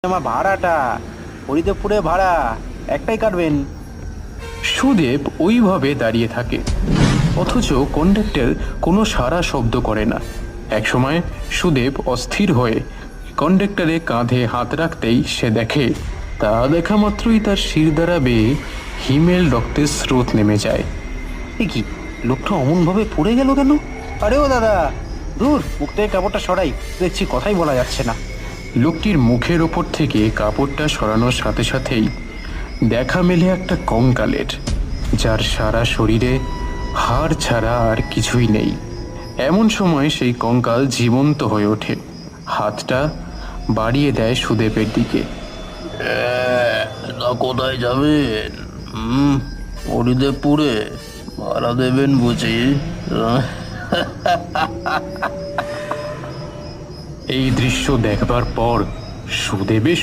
আমার ভাড়াটা হরিদেবপুরে ভাড়া একটাই কাটবেন। সুদেব ওইভাবে দাঁড়িয়ে থাকে, অথচ কন্ডাক্টর কোনো সাড়া শব্দ করে না। একসময় সুদেব অস্থির হয়ে কন্ডাক্টরের কাঁধে হাত রাখতেই সে দেখে, তা দেখা মাত্রই তার শিরদাঁড়া বেয়ে হিমেল রক্তের স্রোত নেমে যায়। এ কি, লোকটা অমনভাবে পড়ে গেল কেন? আরে ও দাদা, দূর, মুখ থেকে কাপড়টা সরাই, দেখছি কথাই বলা যাচ্ছে না। লোকটির মুখের ওপর থেকে কাপড়টা সরানোর সাথে সাথেই দেখা মেলে একটা কঙ্কালের, যার সারা শরীরে হাড় ছাড়া আর কিছুই নেই। এমন সময় সেই কঙ্কাল জীবন্ত হয়ে ওঠে, হাতটা বাড়িয়ে দেয় সুদেবের দিকে। না, কোথায় যাবেন? হরিদেবপুরে ভাড়া দেবেন বুঝি? এই দৃশ্য দেখবার পর সুদেবের